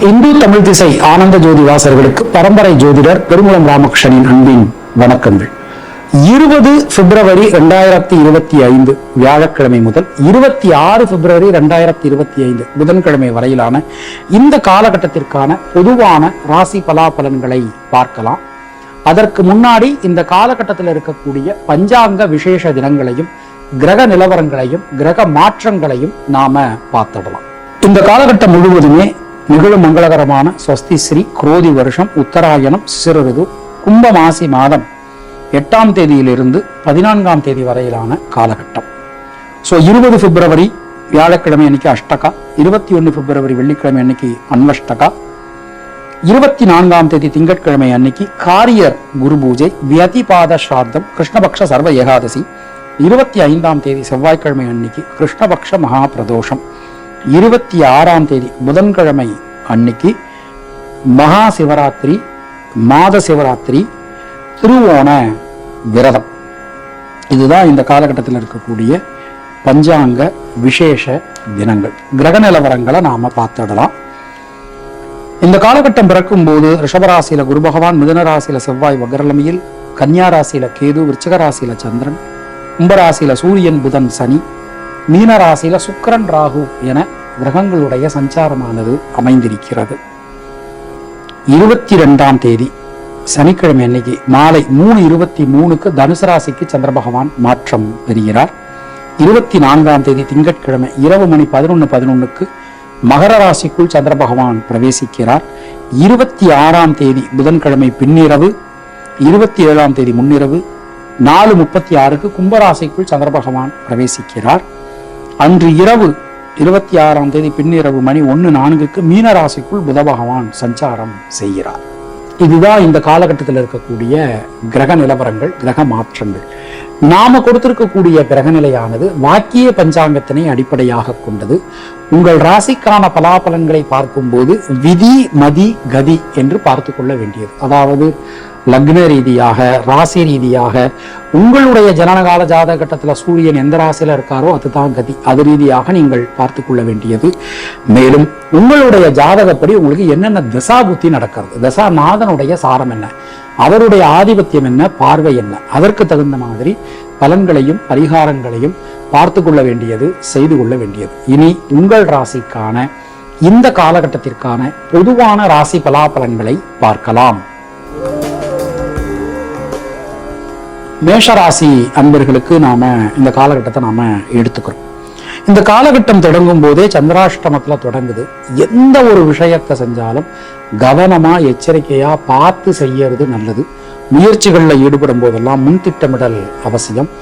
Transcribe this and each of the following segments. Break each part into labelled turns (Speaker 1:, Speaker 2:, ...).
Speaker 1: இந்து தமிழ் திசை ஆனந்த ஜோதி வாசகர்களுக்கு பரம்பரை ஜோதிடர் பெருங்குளம் ராமகிருஷ்ணனின் அன்பின் வணக்கங்கள். 20 பிப்ரவரி 2025 வியாழக்கிழமை முதல் 26 பிப்ரவரி 2025 புதன்கிழமை வரையிலான இந்த காலகட்டத்திற்கான பொதுவான ராசி பலாபலன்களை பார்க்கலாம். அதற்கு முன்னாடி இந்த காலகட்டத்தில் இருக்கக்கூடிய பஞ்சாங்க விசேஷ தினங்களையும் கிரக நிலவரங்களையும் கிரக மாற்றங்களையும் நாம பார்த்துடலாம். இந்த காலகட்டம் முழுவதுமே நிகழும் மங்களகரமான ஸ்வஸ்தி ஸ்ரீ குரோதி வருஷம் உத்தராயணம் சிறுருது கும்ப மாசி மாதம் 8ஆம் தேதியிலிருந்து 14ஆம் தேதி வரையிலான காலகட்டம். 20 பிப்ரவரி வியாழக்கிழமை அன்னைக்கு அஷ்டகா, 21 பிப்ரவரி வெள்ளிக்கிழமை அன்னைக்கு அன்வஷ்டகா, 24ஆம் தேதி திங்கட்கிழமை அன்னைக்கு காரியர் குரு பூஜை, வியதிபாத ஸ்ராத்தம், கிருஷ்ணபக்ஷ சர்வ ஏகாதசி, 25ஆம் தேதி செவ்வாய்க்கிழமை அன்னைக்கு கிருஷ்ணபக்ஷ மகா பிரதோஷம், 26ஆம் தேதி புதன்கிழமை அன்னைக்கு மகா சிவராத்திரி, மாத சிவராத்திரி, திருவோண விரதம். இதுதான் இந்த காலகட்டத்தில் இருக்கக்கூடிய பஞ்சாங்க விசேஷ தினங்கள். கிரக நிலவரங்களை நாம பார்த்துடலாம். இந்த காலகட்டம் பிறக்கும் போது ரிஷபராசியில குரு பகவான், மிதுன ராசியில செவ்வாய் வக்ரலமையில், கன்னியா ராசியில கேது, விருச்சிக ராசியில சந்திரன், கும்பராசியில சூரியன் புதன் சனி, மீன ராசியில சுக்கிரன் ராகு என கிரகங்களுடைய சஞ்சாரமானது அமைந்திருக்கிறது. 22ஆம் தேதி சனிக்கிழமை அன்னைக்கு மாலை 3:23 தனுசு ராசிக்கு சந்திர பகவான் மாற்றம் பெறுகிறார். 24ஆம் தேதி திங்கட்கிழமை இரவு மணி 11:11 மகர ராசிக்குள் சந்திர பகவான் பிரவேசிக்கிறார். 26ஆம் தேதி புதன்கிழமை பின்னிரவு, 27ஆம் தேதி முன்னிரவு 4:36 கும்பராசிக்குள் சந்திர பகவான் பிரவேசிக்கிறார். அன்று இரவு 26ஆம் தேதி பின்னிரவு மணி 1:04 மீன ராசிக்குள் புத பகவான் சஞ்சாரம் செய்கிறார். இதுதான் இந்த காலகட்டத்தில் இருக்கக்கூடிய கிரக நிலவரங்கள், கிரக மாற்றங்கள். நாம கொடுத்திருக்கக்கூடிய கிரகநிலையானது வாக்கிய பஞ்சாங்கத்தினை அடிப்படையாக கொண்டது. உங்கள் ராசிக்கான பலாபலன்களை பார்க்கும்போது விதி மதி கதி என்று பார்த்து கொள்ள வேண்டியது. அதாவது லக்ன ரீதியாக, ராசி ரீதியாக, உங்களுடைய ஜனனகால ஜாதக கட்டத்தில் சூரியன் எந்த ராசியில இருக்காரோ அதுதான் கதி. அது ரீதியாக நீங்கள் பார்த்து கொள்ள வேண்டியது. மேலும் உங்களுடைய ஜாதகப்படி உங்களுக்கு என்னென்ன தசா புத்தி நடக்கிறது, தசாநாதனுடைய சாரம் என்ன, அவருடைய ஆதிபத்தியம் என்ன, பார்வை என்ன, அதற்கு தகுந்த மாதிரி பலன்களையும் பரிகாரங்களையும் பார்த்து கொள்ள வேண்டியது, செய்து கொள்ள வேண்டியது. இனி உங்கள் ராசிக்கான இந்த காலகட்டத்திற்கான பொதுவான ராசி பலாபலன்களை பார்க்கலாம். மேஷராசி அன்பர்களுக்கு நாம இந்த காலகட்டத்தை நாம எடுத்துக்கிறோம். இந்த காலகட்டம் தொடங்கும் போதே சந்திராஷ்டமத்துல தொடங்குது. எந்த ஒரு விஷயத்தை செஞ்சாலும் கவனமா எச்சரிக்கையா பார்த்து செய்யறது நல்லது. முயற்சிகள்ல ஈடுபடும் போதெல்லாம் முன் திட்டமிடல் அவசியம்.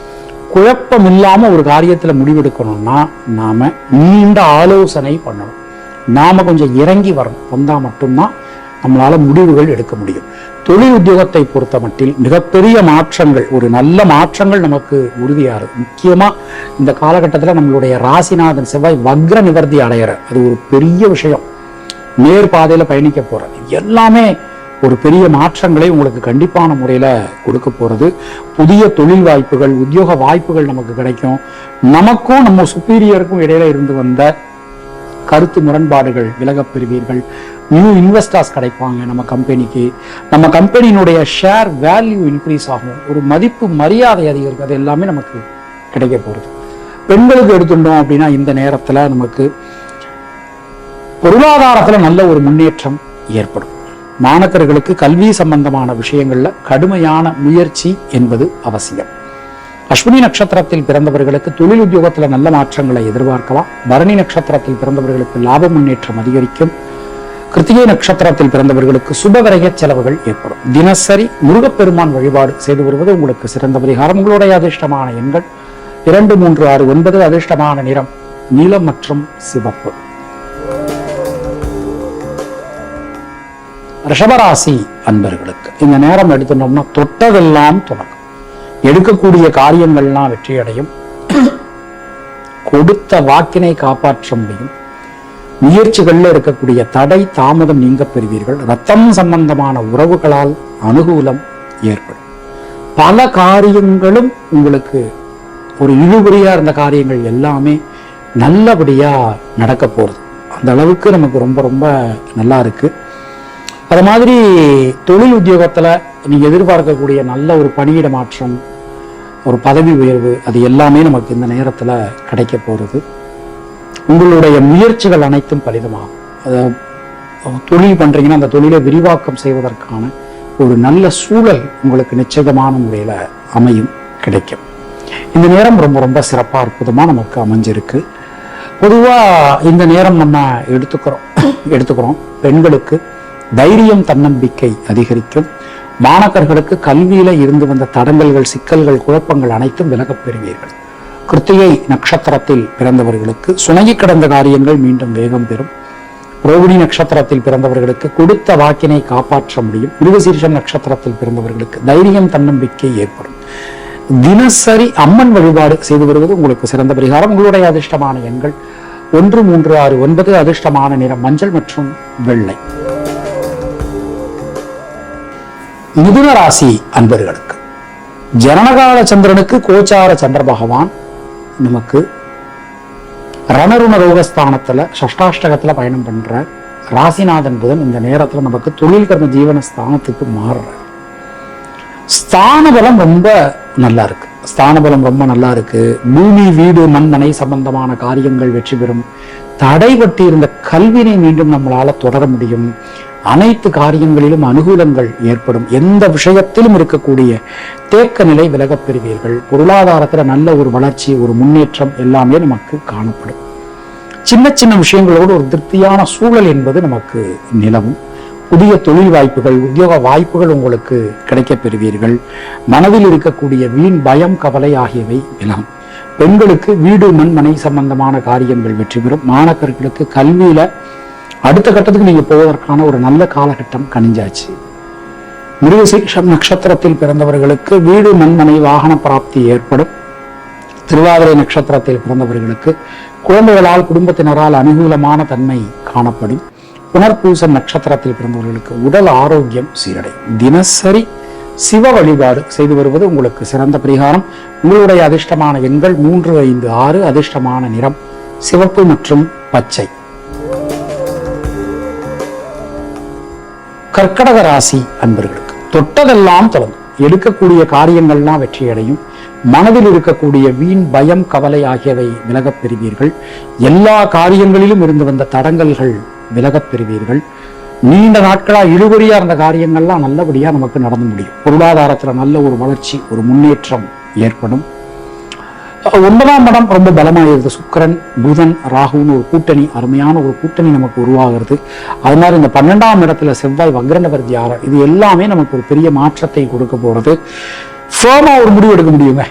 Speaker 1: குழப்பம் இல்லாம ஒரு காரியத்துல முடிவெடுக்கணும்னா நாம நீண்ட ஆலோசனை பண்ணணும். நாம கொஞ்சம் இறங்கி வந்தா மட்டும்தான் நம்மளால முடிவுகள் எடுக்க முடியும். தொழில் உத்தியோகத்தை பொறுத்த மட்டில் மிகப்பெரிய மாற்றங்கள், ஒரு நல்ல மாற்றங்கள் நமக்கு உறுதியாரு. முக்கியமா இந்த காலகட்டத்தில் நம்மளுடைய ராசிநாதன் செவ்வாய் வக்ர நிவர்த்தி அடையிற, அது ஒரு பெரிய விஷயம். நேர் பாதையில பயணிக்க போறது எல்லாமே ஒரு பெரிய மாற்றங்களை உங்களுக்கு கண்டிப்பான முறையில கொடுக்க போறது. புதிய தொழில் வாய்ப்புகள், உத்தியோக வாய்ப்புகள் நமக்கு கிடைக்கும். நமக்கும் நம்ம சுப்பீரியருக்கும் இடையில இருந்து வந்த கருத்து முரண்பாடுகள் விலகப் பெறுவீர்கள். நியூ இன்வெஸ்டர்ஸ் கிடைப்பாங்க நம்ம கம்பெனிக்கு. நம்ம கம்பெனியினுடைய ஷேர் வேல்யூ இன்க்ரீஸ் ஆகும். ஒரு மதிப்பு மரியாதை அதிகரிக்கும். அது எல்லாமே நமக்கு கிடைக்க போறது. பெண்களுக்கு எடுத்துட்டோம் அப்படின்னா இந்த நேரத்துல நமக்கு பொருளாதாரத்துல நல்ல ஒரு முன்னேற்றம் ஏற்படும். மாணவர்களுக்கு கல்வி சம்பந்தமான விஷயங்கள்ல கடுமையான முயற்சி என்பது அவசியம். அஸ்வினி நட்சத்திரத்தில் பிறந்தவர்களுக்கு தொழில் உத்தியோகத்துல நல்ல மாற்றங்களை எதிர்பார்க்கலாம். பரணி நட்சத்திரத்தில் பிறந்தவர்களுக்கு லாப முன்னேற்றம் அதிகரிக்கும். கிருத்திகை நட்சத்திரத்தில் பிறந்தவர்களுக்கு சுபவிரய செலவுகள் ஏற்படும். தினசரி முருகப்பெருமான் வழிபாடு செய்து வருவது உங்களுக்கு சிறந்த பரிகாரம். உங்களுடைய அதிர்ஷ்டமான எண்கள் 2, 3, 6, 9. அதிர்ஷ்டமான நிறம் நீலம் மற்றும் சிவப்பு. ரிஷபராசி அன்பர்களுக்கு இந்த நேரம் எடுத்துட்டோம்னா தொட்டதெல்லாம் தொடங்கும். எடுக்கக்கூடிய காரியங்கள்லாம் வெற்றியடையும். கொடுத்த வாக்கினை காப்பாற்ற முடியும். முயற்சிகள்ல இருக்கக்கூடிய தடை தாமதம் நீங்க பெறுவீர்கள். ரத்தம் சம்பந்தமான உறவுகளால் அனுகூலம் ஏற்படும். பல காரியங்களும் உங்களுக்கு ஒரு இழுபறியா இருந்த காரியங்கள் எல்லாமே நல்லபடியா நடக்க போறது. அந்த அளவுக்கு நமக்கு ரொம்ப ரொம்ப நல்லா இருக்கு. அது மாதிரி தொழில் உத்தியோகத்துல நீங்க எதிர்பார்க்கக்கூடிய நல்ல ஒரு பணியிட மாற்றம், ஒரு பதவி உயர்வு, அது எல்லாமே நமக்கு இந்த நேரத்துல கிடைக்க போறது. உங்களுடைய முயற்சிகள் அனைத்தும் பலிதமாகும். தொழில் பண்றீங்கன்னா அந்த தொழிலை விரிவாக்கம் செய்வதற்கான ஒரு நல்ல சூழல் உங்களுக்கு நிச்சயமான முறையில அமையும், கிடைக்கும். இந்த நேரம் ரொம்ப ரொம்ப சிறப்பா அற்புதமா நமக்கு அமைஞ்சிருக்கு. பொதுவா இந்த நேரம் நம்ம எடுத்துக்கிறோம் பெண்களுக்கு தைரியம், தன்னம்பிக்கை அதிகரிக்கும். மாணவர்களுக்கு கல்வியில இருந்து வந்த தடங்கல்கள், சிக்கல்கள், குழப்பங்கள் அனைத்தும் விலகப் பெறுவீர்கள். கிருத்திகை நட்சத்திரத்தில் பிறந்தவர்களுக்கு சுணங்கி கிடந்த காரியங்கள் மீண்டும் வேகம் பெறும். ரோகிணி நட்சத்திரத்தில் பிறந்தவர்களுக்கு கொடுத்த வாக்கினை காப்பாற்ற முடியும். மிருகசீரிஷம் நட்சத்திரத்தில் பிறந்தவர்களுக்கு தைரியம், தன்னம்பிக்கை ஏற்படும். தினசரி அம்மன் வழிபாடு செய்து வருவது உங்களுக்கு சிறந்த பரிகாரம். உங்களுடைய அதிர்ஷ்டமான எண்கள் 1, 3, 6, 9. அதிர்ஷ்டமான நிறம் மஞ்சள் மற்றும் வெள்ளை. மிதுன ராசி அன்பர்களுக்கு ஜனனகால சந்திரனுக்கு கோச்சார சந்திர பகவான் நமக்கு ரணருண ரோகஸ்தானத்துல ஷஷ்டாஷ்டகத்துல பயணம் பண்ற ராசிநாதன் புதன் இந்த நேரத்துல நமக்கு தொழில் கர்ம ஜீவன ஸ்தானத்துக்கு மாறுற. ஸ்தான பலம் ரொம்ப நல்லா இருக்கு. ஸ்தான பலம் ரொம்ப நல்லா இருக்கு. பூமி, வீடு, மண்மனை சம்பந்தமான காரியங்கள் வெற்றி பெறும். தடைபட்டு இருந்த கல்வினை மீண்டும் நம்மளால தொடர முடியும். அனைத்து காரியங்களிலும் அனுகூலங்கள் ஏற்படும். எந்த விஷயத்திலும் இருக்கக்கூடிய தேக்க நிலை விலகப் பெறுவீர்கள். பொருளாதாரத்துல நல்ல ஒரு வளர்ச்சி, ஒரு முன்னேற்றம் எல்லாமே நமக்கு காணப்படும். சின்ன சின்ன விஷயங்களோடு ஒரு திருப்தியான சூழல் என்பது நமக்கு நிலவும். புதிய தொழில் வாய்ப்புகள், உத்தியோக வாய்ப்புகள் உங்களுக்கு கிடைக்கப் பெறுவீர்கள். மனதில் இருக்கக்கூடிய வீண் பயம், கவலை ஆகியவை விலகும். பெண்களுக்கு வீடு, மண்மனை சம்பந்தமான காரியங்கள் வெற்றி பெறும். மாணவர்களுக்கு கல்வியில அடுத்த கட்டத்துக்கு நீங்க போவதற்கான ஒரு நல்ல காலகட்டம் கணிஞ்சாச்சு. மிருகசீரிஷம் நட்சத்திரத்தில் பிறந்தவர்களுக்கு வீடு, மண்மனை, வாகன பிராப்தி ஏற்படும். திருவாதிரை நட்சத்திரத்தில் பிறந்தவர்களுக்கு குழந்தைகளால், குடும்பத்தினரால் அனுகூலமான தன்மை காணப்படும். புனர்பூசம் நட்சத்திரத்தில் பிறந்தவர்களுக்கு உடல் ஆரோக்கியம் சீரடையும். தினசரி சிவ வழிபாடு செய்து வருவது உங்களுக்கு சிறந்த பரிகாரம். உங்களுடைய அதிர்ஷ்டமான எண்கள் 3, 5, 6. அதிர்ஷ்டமான நிறம் சிவப்பு மற்றும் பச்சை. கர்க்கடக ராசி அன்பர்களுக்கு தொட்டதெல்லாம் தொடங்கும். எடுக்கக்கூடிய காரியங்கள்லாம் வெற்றியடையும். மனதில் இருக்கக்கூடிய வீண் பயம், கவலை ஆகியவை விலகப் பெறுவீர்கள். எல்லா காரியங்களிலும் இருந்து வந்த தடங்கல்கள் விலகப் பெறுவீர்கள். நீண்ட நாட்களா இழுபறியா இருந்த காரியங்கள்லாம் நல்லபடியா நமக்கு நடந்து முடியும். பொருளாதாரத்துல நல்ல ஒரு வளர்ச்சி, ஒரு முன்னேற்றம் ஏற்படும். 9ஆம் இடம் ரொம்ப பலமாயிருது. சுக்கிரன், புதன், ராகுன்னு ஒரு கூட்டணி, அருமையான ஒரு கூட்டணி நமக்கு உருவாகிறது. அது மாதிரி இந்த 12ஆம் இடத்துல செவ்வாய் வக்ரநிவர்த்தி ஆறார். இது எல்லாமே நமக்கு ஒரு பெரிய மாற்றத்தை கொடுக்க போறது. ஃபேமா ஒரு முடிவு எடுக்க முடியுங்க.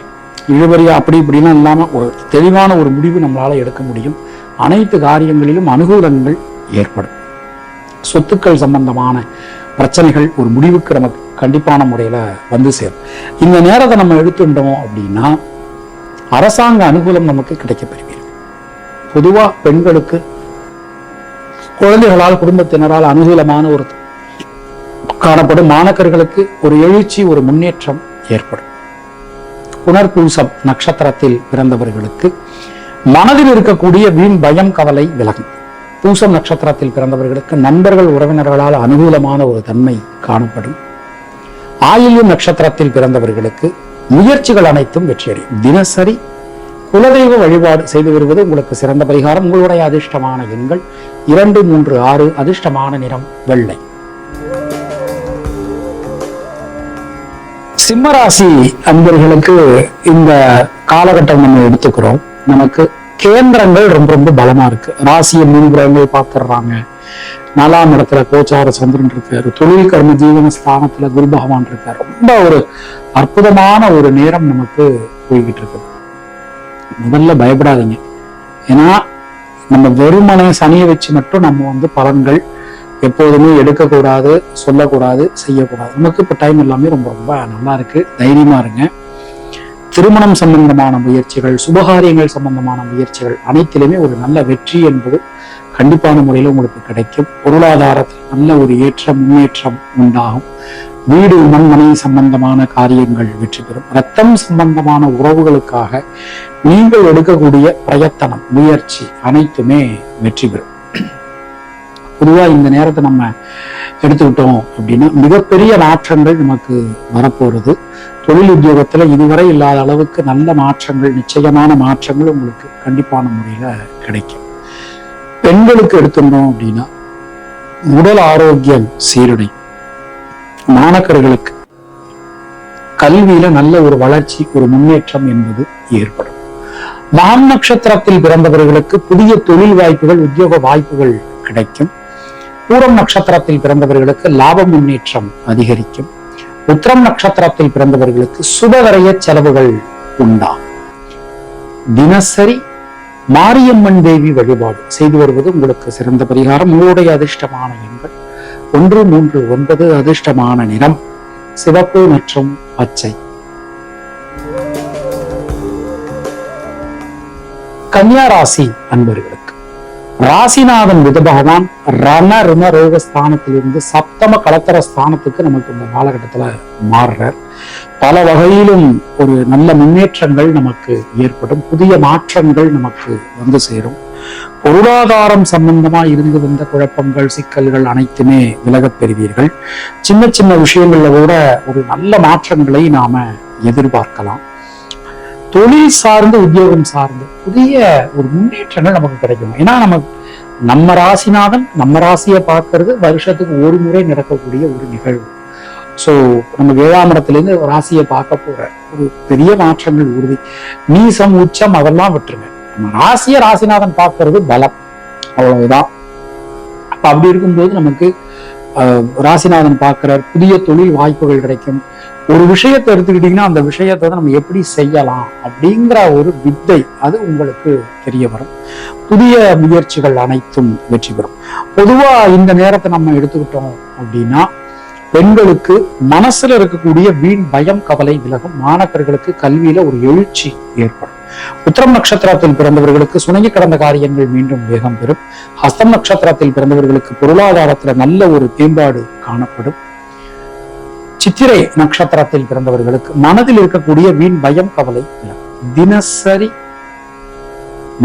Speaker 1: இழுபறியா அப்படி இப்படிலாம் இல்லாம ஒரு தெளிவான ஒரு முடிவு நம்மளால எடுக்க முடியும். அனைத்து காரியங்களிலும் அனுகூலங்கள் ஏற்படும். சொத்துக்கள் சம்பந்தமான பிரச்சனைகள் ஒரு முடிவுக்கு நமக்கு கண்டிப்பான முறையில வந்து சேரும். இந்த நேரத்தை நம்ம எடுத்துட்டோம் அப்படின்னா அரசாங்க அனுகூலம் நமக்கு கிடைக்கப்பெறுவீர்கள். பொதுவா பெண்களுக்கு குழந்தைகளால், குடும்பத்தினரால் அனுகூலமான ஒரு காணப்படும். மாணவர்களுக்கு ஒரு எழுச்சி, ஒரு முன்னேற்றம் ஏற்படும். புனர்பூசம் நட்சத்திரத்தில் பிறந்தவர்களுக்கு மனதில் இருக்கக்கூடிய வீண் பயம், கவலை விலகும். பூசம் நட்சத்திரத்தில் பிறந்தவர்களுக்கு நண்பர்கள், உறவினர்களால் அனுகூலமான ஒரு தன்மை காணப்படும். ஆயில்யம் நட்சத்திரத்தில் பிறந்தவர்களுக்கு முயற்சிகள் அனைத்தும் வெற்றியடையும். தினசரி குலதெய்வ வழிபாடு செய்து வருவது உங்களுக்கு சிறந்த பரிகாரம். உங்களுடைய அதிர்ஷ்டமான எண்கள் 2, 3, 6. அதிர்ஷ்டமான நிறம் வெள்ளை. சிம்மராசி அன்பர்களுக்கு இந்த காலகட்டம் நம்ம எடுத்துக்கிறோம். நமக்கு கேந்திரங்கள் ரொம்ப ரொம்ப பலமா இருக்கு. ராசியை 3 கிரகங்கள் பார்த்துடுறாங்க. 4ஆம் இடத்துல கோச்சார சந்திரன் இருக்காரு. தொழில் கர்ம ஜீவன ஸ்தானத்துல குரு பகவான் இருக்காரு. ரொம்ப ஒரு அற்புதமான ஒரு நேரம் நமக்கு போய்கிட்டு இருக்கு. முதல்ல பயப்படாதீங்க. ஏன்னா நம்ம வெறுமனை சனியை வச்சு மட்டும் நம்ம பலன்கள் எப்போதுமே எடுக்கக்கூடாது, சொல்லக்கூடாது, செய்யக்கூடாது. நமக்கு இப்ப டைம் எல்லாமே ரொம்ப ரொம்ப நல்லா இருக்கு. தைரியமா இருங்க. திருமணம் சம்பந்தமான முயற்சிகள், சுபகாரியங்கள் சம்பந்தமான முயற்சிகள் அனைத்திலுமே ஒரு நல்ல வெற்றி என்பது கண்டிப்பான முறையில் உங்களுக்கு கிடைக்கும். பொருளாதாரத்தில் நல்ல ஒரு ஏற்றம், முன்னேற்றம் உண்டாகும். வீடு, மண்மனை சம்பந்தமான காரியங்கள் வெற்றி பெறும். ரத்தம் சம்பந்தமான உறவுகளுக்காக நீங்கள் எடுக்கக்கூடிய பிரயத்தனம், முயற்சி அனைத்துமே வெற்றி பெறும். பொதுவா இந்த நேரத்தை நம்ம எடுத்துக்கிட்டோம் அப்படின்னா மிகப்பெரிய மாற்றங்கள் நமக்கு வரப்போறது. தொழில் உத்தியோகத்துல இதுவரை இல்லாத அளவுக்கு நல்ல மாற்றங்கள், நிச்சயமான மாற்றங்கள் உங்களுக்கு கண்டிப்பான முறையில கிடைக்கும். பெண்களுக்கு எடுத்துட்டோம் அப்படின்னா உடல் ஆரோக்கியம் சீரடை, மாணக்கர்களுக்கு கல்வியில நல்ல ஒரு வளர்ச்சி, ஒரு முன்னேற்றம் என்பது ஏற்படும். மகம் நட்சத்திரத்தில் பிறந்தவர்களுக்கு புதிய தொழில் வாய்ப்புகள், உத்தியோக வாய்ப்புகள் கிடைக்கும். பூரம் நட்சத்திரத்தில் பிறந்தவர்களுக்கு லாப முன்னேற்றம் அதிகரிக்கும். உத்திரம் நட்சத்திரத்தில் பிறந்தவர்களுக்கு சுபகரைய செலவுகள் உண்டாகும். தினசரி மாரியம்மன் தேவி வழிபாடு செய்து வருவது உங்களுக்கு சிறந்த பரிகாரம். உங்களுடைய அதிர்ஷ்டமான எண்கள் 1, 3, 9. அதிர்ஷ்டமான நிறம் சிவப்பு மற்றும் பச்சை. கன்னியா ராசி அன்பர்களுக்கு ராசிநாதன் புத பகவான் ரண ருண ரோக ஸ்தானத்திலிருந்து சப்தம கலத்தர ஸ்தானத்துக்கு நமக்கு இந்த காலகட்டத்துல மாறுறார். பல வகையிலும் ஒரு நல்ல முன்னேற்றங்கள் நமக்கு ஏற்படும், புதிய மாற்றங்கள் நமக்கு வந்து சேரும். பொருளாதாரம் சம்பந்தமா இருந்து வந்த குழப்பங்கள், சிக்கல்கள் அனைத்துமே விலகப் பெறுவீர்கள். சின்ன சின்ன விஷயங்கள்ல கூட ஒரு நல்ல மாற்றங்களை நாம எதிர்பார்க்கலாம். தொழில் சார்ந்து, உத்தியோகம் சார்ந்து புதிய ஒரு முன்னேற்றங்கள் நமக்கு கிடைக்கும். ஏன்னா நம்ம ராசிநாதன் நம்ம ராசியை பார்க்கறது வருஷத்துக்கு ஒரு முறை நடக்கக்கூடிய ஒரு நிகழ்வு. சோ நம்ம 7ஆம் இடத்துல இருந்து ராசியை பார்க்க போற ஒரு பெரிய மாற்றங்கள் உறுதி. நீசம், உச்சம் அதெல்லாம் விட்டுருங்க. நம்ம ராசியை ராசிநாதன் பார்க்கறது பலம், அவ்வளவுதான். அப்ப அப்படி இருக்கும்போது நமக்கு ராசிநாதன் பார்க்கிறார், புதிய தொழில் வாய்ப்புகள் கிடைக்கும். ஒரு விஷயத்தை எடுத்துக்கிட்டீங்கன்னா அந்த விஷயத்தை நம்ம எப்படி செய்யலாம் அப்படிங்கிற ஒரு வித்தை அது உங்களுக்கு தெரிய வரும். புதிய முயற்சிகள் அனைத்தும் வெற்றி பெறும். பொதுவா இந்த நேரத்தை நம்ம எடுத்துக்கிட்டோம் அப்படின்னா பெண்களுக்கு மனசுல இருக்கக்கூடிய வீண் பயம், கவலை விலகும். மாணவர்களுக்கு கல்வியில ஒரு எழுச்சி ஏற்படும். உத்திரம் நட்சத்திரத்தில் பிறந்தவர்களுக்கு சுணங்கி கடந்த காரியங்கள் மீண்டும் வேகம் பெறும். ஹஸ்தம் நட்சத்திரத்தில் பிறந்தவர்களுக்கு பொருளாதாரத்துல நல்ல ஒரு மேம்பாடு காணப்படும். சித்திரை நட்சத்திரத்தில் பிறந்தவர்களுக்கு மனதில் இருக்கக்கூடிய வீண் பயம், கவலை விலகும். தினசரி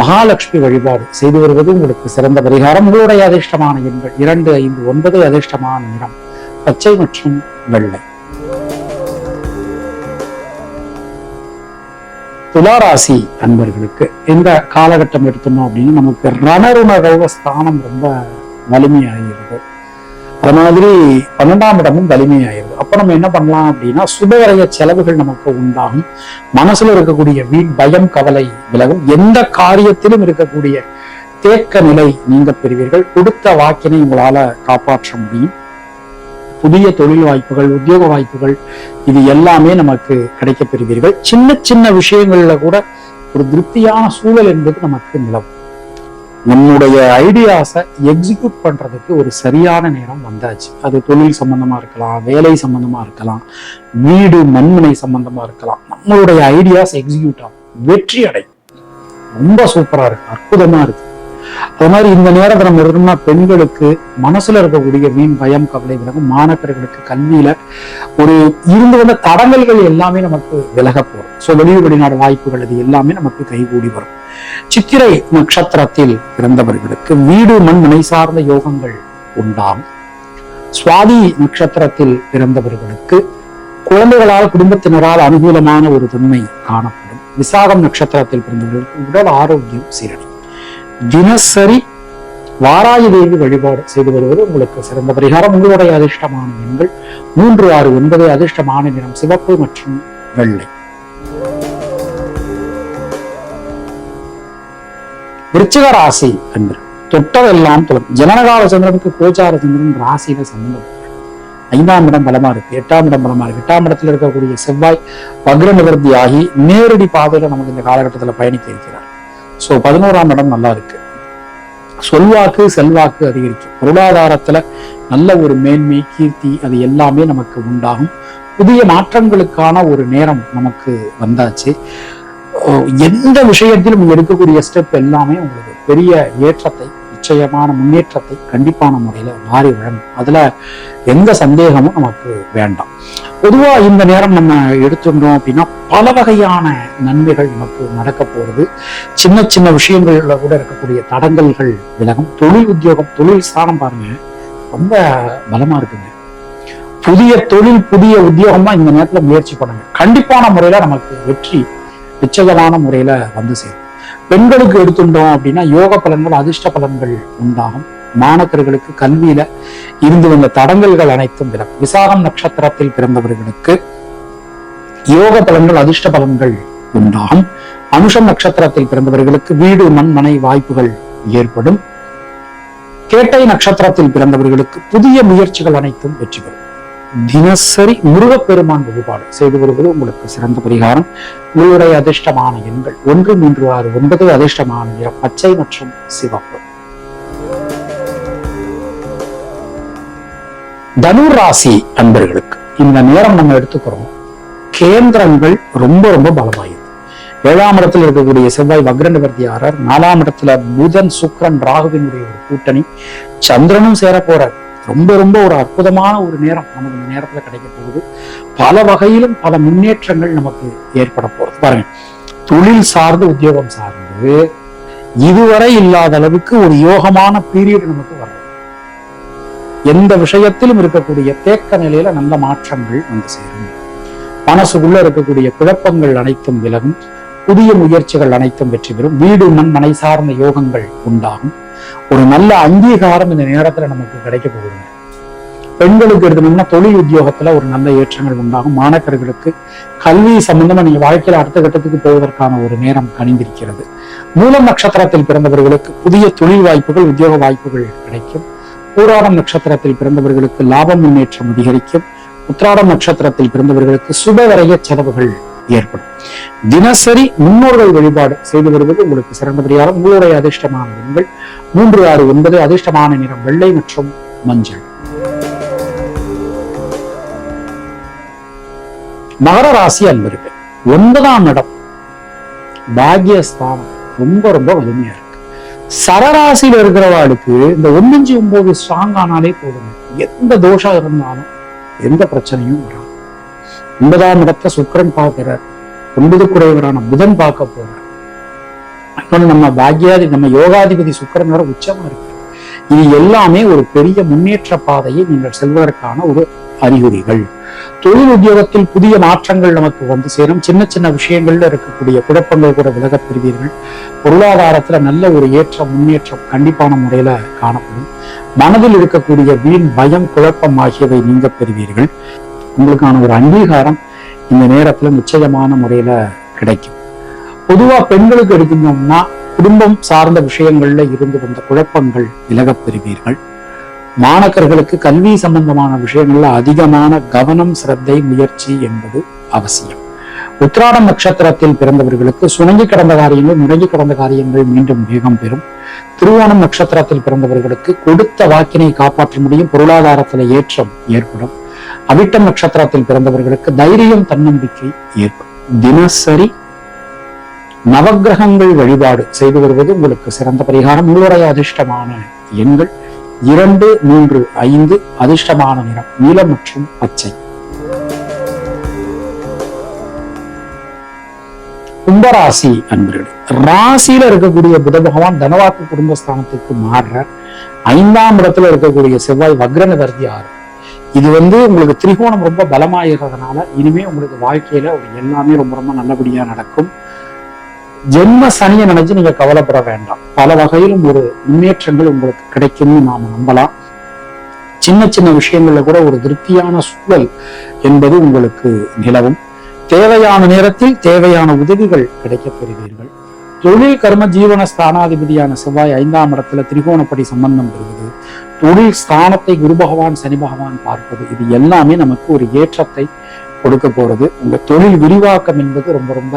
Speaker 1: மகாலட்சுமி வழிபாடு செய்து வருவது உங்களுக்கு சிறந்த பரிகாரம். உங்களுடைய அதிர்ஷ்டமான எண்கள் 2, 5, 9. அதிர்ஷ்டமான நிறம் பச்சை மற்றும் வெள்ளை. துளாராசி அன்பர்களுக்கு இந்த காலகட்டம் எடுத்தோம் அப்படின்னு நமக்கு ரணருண ரோக ஸ்தானம் ரொம்ப வலிமையாகிறது. அது மாதிரி 12ஆம் இடமும் வலிமையாயிருது. அப்ப நம்ம என்ன பண்ணலாம் அப்படின்னா சுபவரைய செலவுகள் நமக்கு உண்டாகும். மனசுல இருக்கக்கூடிய வீண் பயம், கவலை விலகும். எந்த காரியத்திலும் இருக்கக்கூடிய தேக்க நிலை நீங்க பெறுவீர்கள். கொடுத்த வாக்கினை உங்களால காப்பாற்ற முடியும். புதிய தொழில் வாய்ப்புகள், உத்தியோக வாய்ப்புகள் இது எல்லாமே நமக்கு கிடைக்க பெறுவீர்கள். சின்ன சின்ன விஷயங்கள்ல கூட ஒரு திருப்தியான சூழல் என்பது நமக்கு நிலவும். நம்முடைய ஐடியாஸை எக்ஸிக்யூட் பண்றதுக்கு ஒரு சரியான நேரம் வந்தாச்சு. அது தொழில் சம்பந்தமா இருக்கலாம், வேலை சம்பந்தமா இருக்கலாம், வீடு மண்மனை சம்பந்தமா இருக்கலாம். நம்மளுடைய ஐடியாஸ் எக்ஸிக்யூட் ஆகும், வெற்றி அடையும். ரொம்ப சூப்பரா இருக்கு, அற்புதமா இருக்கு. அது மாதிரி இந்த நேரத்தை நம்ம இருக்கணும்னா பெண்களுக்கு மனசுல இருக்கக்கூடிய வீண் பயம், கவலை விலகும். மாணவர்களுக்கு கல்வியில ஒரு இருந்து வந்த தடங்கல்கள் எல்லாமே நமக்கு விலக போறோம். சோ வெளியூர் வெளிநாடு வாய்ப்புகள் இது எல்லாமே நமக்கு கைகூடி வரும். சித்திரை நட்சத்திரத்தில் பிறந்தவர்களுக்கு வீடு மண் மனை சார்ந்த யோகங்கள் உண்டாகும். சுவாதி நட்சத்திரத்தில் பிறந்தவர்களுக்கு குழந்தைகளால், குடும்பத்தினரால் அனுகூலமான ஒரு தன்மை காணப்படும். விசாகம் நட்சத்திரத்தில் பிறந்தவர்களுக்கு உடல் ஆரோக்கியம் சீரடையும். தினசரி வாராய தேவி வழிபாடு செய்து வருவது உங்களுக்கு சிறந்த பரிகாரம். உங்களுடைய அதிர்ஷ்டமான எண்கள் 3, 6, 9. அதிர்ஷ்டமான நிறம் சிவப்பு மற்றும் வெள்ளை. விருச்சிக ராசி என்பது தொட்டதெல்லாம் தொடரும். ஜனனகால சந்திரனுக்கு கோச்சார சந்திரன் ராசியில சம்பந்தம். 5ஆம் இடம் பலமா இருக்கு, 8ஆம் இடம் பலமா இருக்கு. 8ஆம் இடத்துல இருக்கக்கூடிய செவ்வாய் வக்ர நிவர்த்தி ஆகி நேரடி பாதையில நமக்கு இந்த காலகட்டத்துல பயணிக்க இருக்கிறார். சோ 11ஆம் இடம் நல்லா இருக்கு. சொல்வாக்கு, செல்வாக்கு அதிகரிக்கும். பொருளாதாரத்துல நல்ல ஒரு மேன்மை, கீர்த்தி அது எல்லாமே நமக்கு உண்டாகும். புதிய மாற்றங்களுக்கான ஒரு நேரம் நமக்கு வந்தாச்சு. எந்த விஷயத்திலும் எடுக்கக்கூடிய ஸ்டெப் எல்லாமே உங்களுக்கு பெரிய ஏற்றத்தை நிச்சயமான முன்னேற்றத்தை கண்டிப்பான முறையில மாறி வழங்கும். அதுல எந்த சந்தேகமும் நமக்கு வேண்டாம். பொதுவா இந்த நேரம் நம்ம எடுத்துட்டோம் அப்படின்னா பல வகையான நன்மைகள் நமக்கு நடக்க போறது. சின்ன சின்ன விஷயங்கள்ல கூட இருக்கக்கூடிய தடங்கல்கள் விலகும். தொழில் உத்தியோகம், தொழில் ஸ்தானம் பாருங்க ரொம்ப பலமா இருக்குங்க. புதிய தொழில், புதிய உத்தியோகமா இந்த நேரத்துல முயற்சி பண்ணுங்க. கண்டிப்பான முறையில நமக்கு வெற்றி நிச்சயமான முறையில வந்து சேரும். பெண்களுக்கு எடுத்துட்டோம் அப்படின்னா யோக பலன்கள், அதிர்ஷ்ட பலன்கள் உண்டாகும். மாணவர்களுக்கு கல்வியில இருந்து வந்த தடங்கல்கள் அனைத்தும் விலகும். விசாகம் நட்சத்திரத்தில் பிறந்தவர்களுக்கு யோக பலன்கள், அதிர்ஷ்ட பலன்கள் உண்டாகும். அனுஷம் நட்சத்திரத்தில் பிறந்தவர்களுக்கு வீடு, மண், மனை வாய்ப்புகள் ஏற்படும். கேட்டை நட்சத்திரத்தில் பிறந்தவர்களுக்கு புதிய முயற்சிகள் அனைத்தும் வெற்றி பெறும். தினசரி முருகப்பெருமான் வழிபாடு செய்து வருவது உங்களுக்கு சிறந்த பரிகாரம். உங்களுடைய அதிர்ஷ்டமான எண்கள் 1, 3, 6, 9. அதிர்ஷ்டமான நிறம் பச்சை மற்றும் சிவப்பு. தனுர் ராசி அன்பர்களுக்கு இந்த நேரம் நம்ம எடுத்துக்கிறோம். கேந்திரங்கள் ரொம்ப ரொம்ப பலமாயிருக்கு. 7ஆம் இடத்துல இருக்கக்கூடிய செவ்வாய் வக்ர நிவர்த்தி ஆறார். 4ஆம் இடத்துல புதன், சுக்கிரன், ராகுவினுடைய ஒரு கூட்டணி, சந்திரனும் சேர போறார். ரொம்ப ரொம்ப ஒரு அற்புதமான ஒரு நேரம் நமக்கு இந்த நேரத்துல கிடைக்க போகுது. பல வகையிலும் பல முன்னேற்றங்கள் நமக்கு ஏற்பட போறது. பாருங்க, தொழில் சார்ந்து, உத்தியோகம் சார்ந்து இதுவரை இல்லாத அளவுக்கு ஒரு யோகமான பீரியட் நமக்கு வரும். எந்த விஷயத்திலும் இருக்கக்கூடிய தேக்க நிலையில நல்ல மாற்றங்கள் வந்து சேரும். மனசுக்குள்ள இருக்கக்கூடிய குழப்பங்கள் அனைத்தும் விலகும். புதிய முயற்சிகள் அனைத்தும் வெற்றி பெறும். வீடு, மண், மனை சார்ந்த யோகங்கள் உண்டாகும். ஒரு நல்ல அங்கீகாரம் இந்த நேரத்துல நமக்கு கிடைக்க போகுதுங்க. பெண்களுக்கு எடுத்தோம்னா தொழில் உத்தியோகத்துல ஒரு நல்ல ஏற்றங்கள் உண்டாகும். மாணவர்களுக்கு கல்வி சம்பந்தமா நீங்க வாழ்க்கையில அடுத்த கட்டத்துக்கு போவதற்கான ஒரு நேரம் கணிந்திருக்கிறது. மூலம் நட்சத்திரத்தில் பிறந்தவர்களுக்கு புதிய தொழில் வாய்ப்புகள், உத்தியோக வாய்ப்புகள் கிடைக்கும். பூராடம் நட்சத்திரத்தில் பிறந்தவர்களுக்கு லாபம், முன்னேற்றம் அதிகரிக்கும். உத்திராடம் நட்சத்திரத்தில் பிறந்தவர்களுக்கு சுபவரைய செலவுகள் ஏற்படும். தினசரி முன்னோர்கள் வழிபாடு செய்து வருவது உங்களுக்கு சிறந்த பரிகாரம். உங்களுடைய அதிர்ஷ்டமான எண்கள் 3, 6, 9. அதிர்ஷ்டமான நிறம் வெள்ளை மற்றும் மஞ்சள். மகர ராசி அன்பர்கள் 9ஆம் இடம் பாக்யஸ்தானம் ரொம்ப ரொம்ப வலிமையா இருக்கு. சரராசியில இருக்கிறவாளுக்கு இந்த 1, 5, 9 ஸ்ட்ராங் ஆனாலே போதும். எந்த தோஷம் இருந்தாலும் எந்த பிரச்சனையும் வராது. 9ஆம் இடத்தை சுக்கிரன் பார்க்கிறார். 9 குறைவரான புதன் பார்க்க போறார். நம்ம பாக்யாதி, நம்ம யோகாதிபதி சுக்கிரன் வர உச்சமா இருக்கு. இது எல்லாமே ஒரு பெரிய முன்னேற்ற பாதையை நீங்கள் செல்வதற்கான ஒரு அறிகுறிகள். தொழில் உத்தியோகத்தில் புதிய மாற்றங்கள் நமக்கு வந்து சேரும். சின்ன சின்ன விஷயங்கள்ல இருக்கக்கூடிய குழப்பங்கள் கூட விலகப் பெறுவீர்கள். பொருளாதாரத்துல நல்ல ஒரு ஏற்றம், முன்னேற்றம் கண்டிப்பான முறையில காணப்படும். மனதில் இருக்கக்கூடிய வீண் பயம், குழப்பம் ஆகியவை நீங்க பெறுவீர்கள். உங்களுக்கான ஒரு அங்கீகாரம் இந்த நேரத்துல நிச்சயமான முறையில கிடைக்கும். பொதுவா பெண்களுக்கு எடுத்தோம்னா குடும்பம் சார்ந்த விஷயங்கள்ல இருந்து வந்த குழப்பங்கள் விலகப் பெறுவீர்கள். மாணவர்களுக்கு கல்வி சம்பந்தமான விஷயங்கள்ல அதிகமான கவனம், சிரத்தை, முயற்சி என்பது அவசியம். உத்திராடம் நட்சத்திரத்தில் பிறந்தவர்களுக்கு சுணங்கி கிடந்த காரியங்கள், முடங்கி கிடந்த காரியங்கள் மீண்டும் வேகம் பெறும். திருவோணம் நட்சத்திரத்தில் பிறந்தவர்களுக்கு கொடுத்த வாக்கினை காப்பாற்ற முடியும். பொருளாதாரத்துல ஏற்றம் ஏற்படும். அவிட்டம் நட்சத்திரத்தில் பிறந்தவர்களுக்கு தைரியம், தன்னம்பிக்கை ஏற்படும். தினசரி நவக்கிரகங்கள் வழிபாடு செய்து வருவது உங்களுக்கு சிறந்த பரிகாரம். உங்களுடைய அதிர்ஷ்டமான எண்கள் 2, 3, 5. அதிர்ஷ்டமான நிறம் நீலம் மற்றும் பச்சை. கும்பராசி அன்பர்கள் ராசியில இருக்கக்கூடிய புத பகவான் தனவாக்கு குடும்பஸ்தானத்துக்கு மாறுறார். 5ஆம் இடத்துல இருக்கக்கூடிய செவ்வாய் வக்ர நிவர்த்தி ஆறு. இது உங்களுக்கு திரிகோணம் ரொம்ப பலமாகிறதுனால இனிமே உங்களுக்கு வாழ்க்கையில எல்லாமே ரொம்ப ரொம்ப நல்லபடியா நடக்கும். ஜென்ம சனியை நினைச்சு நீங்க கவலைப்பட வேண்டாம். பல வகையிலும் ஒரு முன்னேற்றங்கள் உங்களுக்கு கிடைக்கும்னு நாம நம்பலாம். சின்ன சின்ன விஷயங்கள்ல கூட ஒரு திருப்தியான சூழல் என்பது உங்களுக்கு நிலவும். தேவையான நேரத்தில் தேவையான உதவிகள் கிடைக்கப் பெறுவீர்கள். தொழில் கர்ம ஜீவன ஸ்தானாதிபதியான செவ்வாய் 5ஆம் இடத்துல திரிகோணப்படி சம்பந்தம் பெறுவது, தொழில் ஸ்தானத்தை குரு பகவான், சனி பகவான் பார்ப்பது, இது எல்லாமே நமக்கு ஒரு ஏற்றத்தை கொடுக்க போறது. உங்க தொழில் விரிவாக்கம் என்பது ரொம்ப ரொம்ப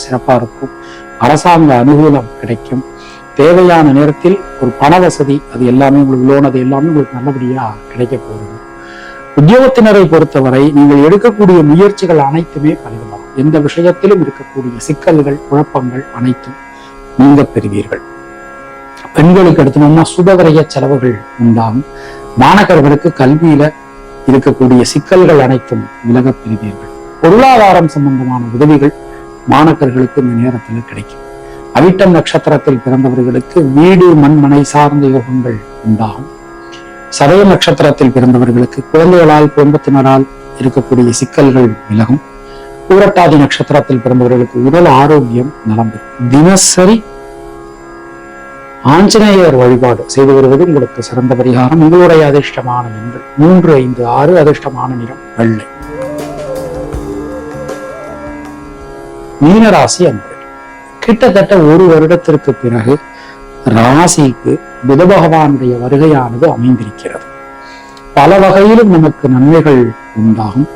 Speaker 1: சிறப்பா இருக்கும். அரசாங்க அனுகூலம் கிடைக்கும். தேவையான நேரத்தில் ஒரு பண வசதி, அது எல்லாமே உங்களுக்கு லோன், அது எல்லாமே உங்களுக்கு நல்லபடியா கிடைக்க போகுது. உத்தியோகத்தினரை பொறுத்தவரை நீங்கள் எடுக்கக்கூடிய முயற்சிகள் அனைத்துமே பலிதமாகும். எந்த விஷயத்திலும் இருக்கக்கூடிய சிக்கல்கள், குழப்பங்கள் அனைத்தும் நீங்க பெறுவீர்கள். பெண்களுக்கு எடுத்தோம்னா சுபகரைய செலவுகள் உண்டாகும். மாணவர்களுக்கு கல்வியில இருக்கக்கூடிய சிக்கல்கள் அனைத்தும் விலகப் பெறுவீர்கள். பொருளாதாரம் சம்பந்தமான உதவிகள் மாணவர்களுக்கு இந்த நேரத்தில் கிடைக்கும். அவிட்டம் நட்சத்திரத்தில் பிறந்தவர்களுக்கு வீடு மண்மனை சார்ந்த யோகங்கள் உண்டாகும். சதய நட்சத்திரத்தில் பிறந்தவர்களுக்கு குழந்தைகளால் குடும்பத்தினரால் இருக்கக்கூடிய சிக்கல்கள் விலகும். பூரட்டாதி நட்சத்திரத்தில் பிறந்தவர்களுக்கு உடல் ஆரோக்கியம் நலம் பெறும். தினசரி ஆஞ்சநேயர் வழிபாடு செய்து வருவது உங்களுக்கு சிறந்த பரிகாரம். உங்களுடைய அதிர்ஷ்டமான எண்கள் 3, 5, 6. அதிர்ஷ்டமான நிறம் வெள்ளை. மீனராசி அன்பர்கள் கிட்டத்தட்ட 1 வருடத்திற்கு பிறகு ராசிக்கு புத பகவானுடைய வருகையானது அமைந்திருக்கிறது. பல வகையிலும் நமக்கு நன்மைகள் உண்டாகும்.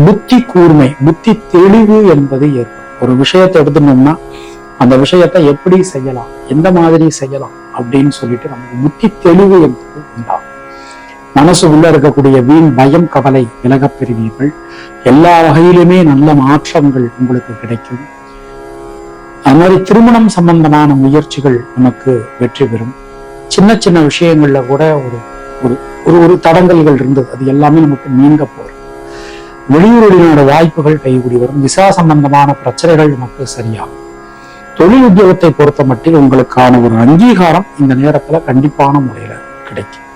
Speaker 1: புத்தி கூர்மை, புத்தி தெளிவு என்பது ஏற்படும். ஒரு விஷயத்தை எடுத்துட்டோம்னா அந்த விஷயத்தை எப்படி செய்யலாம், எந்த மாதிரி செய்யலாம் அப்படின்னு சொல்லிட்டு நமக்கு புத்தி தெளிவு என்பது உண்டாகும். மனசு உள்ள இருக்கக்கூடிய வீண் பயம் கவலை விலகப் பெறுவீர்கள். எல்லா வகையிலுமே நல்ல மாற்றங்கள் உங்களுக்கு கிடைக்கும். அது மாதிரி திருமணம் சம்பந்தமான முயற்சிகள் நமக்கு வெற்றி பெறும். சின்ன சின்ன விஷயங்கள்ல கூட ஒரு தடங்கல்கள் இருந்தது, அது எல்லாமே நமக்கு நீங்க போகும். வெளியூர் வெளிநாடு வாய்ப்புகள் கைகூடி வரும். விசா சம்பந்தமான பிரச்சனைகள் நமக்கு சரியாகும். தொழில் உத்தியோகத்தை பொறுத்த மட்டில் உங்களுக்கான ஒரு அங்கீகாரம் இந்த நேரத்துல கண்டிப்பான முறையில கிடைக்கும்.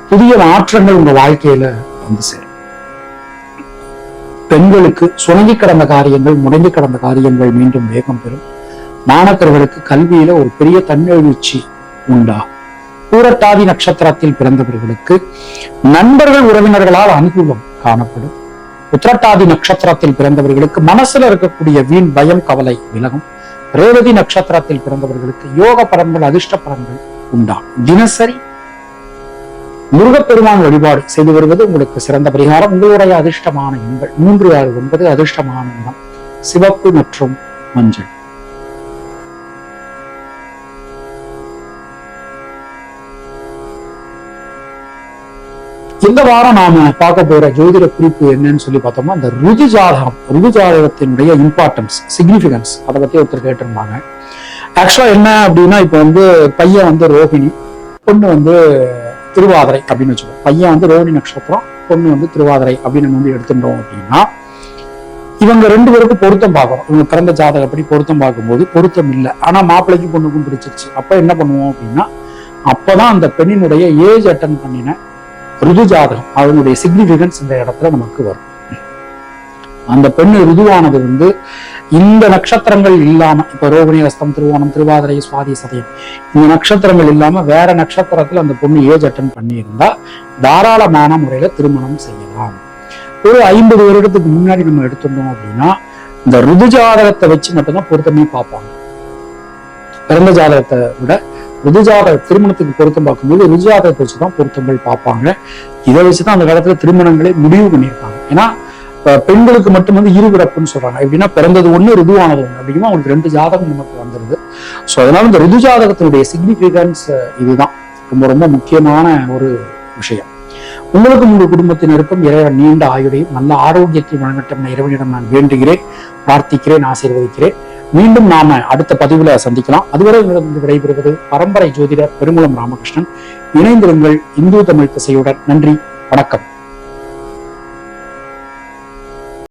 Speaker 1: புதிய மாற்றங்கள் உங்க வாழ்க்கையில வந்து சேரும். பெண்களுக்கு சுணங்கி கிடந்த காரியங்கள், முடங்கி கிடந்த காரியங்கள் மீண்டும் வேகம் பெறும். மாணவர்களுக்கு கல்வியில ஒரு பெரிய தன்னெழுச்சி உண்டாகும். பூரட்டாதி நட்சத்திரத்தில் பிறந்தவர்களுக்கு நண்பர்கள் உறவினர்களால் அனுகூலம் காணப்படும். உத்திரட்டாதி நட்சத்திரத்தில் பிறந்தவர்களுக்கு மனசுல இருக்கக்கூடிய வீண் பயம் கவலை விலகும். ரேவதி நட்சத்திரத்தில் பிறந்தவர்களுக்கு யோக பலன்கள் அதிர்ஷ்ட பலன்கள் உண்டாகும். தினசரி முருகப்பெருமான் வழிபாடு செய்து வருவது உங்களுக்கு சிறந்த பரிகாரம். உங்களுடைய அதிர்ஷ்டமான எண்கள் 3, 6, 9. அதிர்ஷ்டமான நிறம் சிவப்பு மற்றும் மஞ்சள். இந்த வாரம் நாம பார்க்க போற ஜோதிட குறிப்பு என்னன்னு சொல்லி பார்த்தோம்னா, இந்த ருது ஜாதகத்தினுடைய இம்பார்ட்டன்ஸ், சிக்னிபிகன்ஸ், அதை பத்தி ஒருத்தர் கேட்டிருந்தாங்க. ஆக்சுவலா என்ன அப்படின்னா, இப்ப பையன் ரோஹிணி, பொண்ணு திருவாதிரை அப்படின்னு வச்சுக்கோம். பையன் ரோஹிணி நட்சத்திரம், பொண்ணு திருவாதிரை அப்படின்னு நம்ம எடுத்துட்டோம் அப்படின்னா, இவங்க 2 பேருக்கும் பொருத்தம் பார்க்கணும். இவங்க பிறந்த ஜாதகப்படி பொருத்தம் பார்க்கும்போது பொருத்தம் இல்லை, ஆனா மாப்பிள்ளைக்கும் பொண்ணுக்கும் பிடிச்சிருச்சு. அப்ப என்ன பண்ணுவோம் அப்படின்னா, அப்பதான் அந்த பெண்ணினுடைய ஏஜ் அட்டன் பண்ணின ருது ஜாதகம், அதனுடைய சிக்னிபிகன்ஸ் இந்த இடத்துல நமக்கு வரும். அந்த பெண்ணு ருதுவானது இந்த நட்சத்திரங்கள் இல்லாம, இப்ப ரோகிணி, அஸ்தம், திருவோணம், திருவாதிரை, சுவாதி, சதயம், இந்த நட்சத்திரங்கள் இல்லாம வேற நட்சத்திரத்துல அந்த பொண்ணு ஏஜ் அட்டன் பண்ணி இருந்தா தாராளமான முறையில திருமணம் செய்யலாம். ஒரு 50 வருடத்துக்கு முன்னாடி நம்ம எடுத்துட்டோம் அப்படின்னா, இந்த ருது ஜாதகத்தை வச்சு மட்டும்தான் பொருத்தமே பார்ப்பாங்க. பிறந்த ஜாதகத்தை விட ருது ஜாதக திருமணத்துக்கு பொருத்தம் பார்க்கும்போது ருது ஜாதகத்தை வச்சுதான் பொருத்தங்கள் பார்ப்பாங்க. இதை வச்சுதான் அந்த காலத்துல திருமணங்களே முடிவு பண்ணியிருக்காங்க. ஏன்னா பெண்களுக்கு மட்டும் இருபிறப்புன்னு சொல்றாங்க. எப்படின்னா பிறந்தது 1, ருதுவானது 1 அப்படின்னா அவங்களுக்கு 2 ஜாதகம் நமக்கு வந்துருது. ஸோ அதனால இந்த ருது ஜாதகத்தினுடைய சிக்னிபிகன்ஸ் இதுதான் ரொம்ப ரொம்ப முக்கியமான ஒரு விஷயம். உங்களுக்கும் உங்கள் குடும்பத்தினருக்கும் இறைவன் நீண்ட ஆயுடையும் நல்ல ஆரோக்கியத்தையும் வழங்கட்டும் இறைவனிடம் நான் வேண்டுகிறேன், பிரார்த்திக்கிறேன், ஆசீர்வதிக்கிறேன். மீண்டும் நாம அடுத்த பதிவுல சந்திக்கலாம். அதுவரை உங்களிடம் விடைபெறுவது பரம்பரை ஜோதிடர் பெருங்குளம் ராமகிருஷ்ணன். இணைந்திருங்கள் இந்து தமிழ் திசையுடன். நன்றி, வணக்கம்.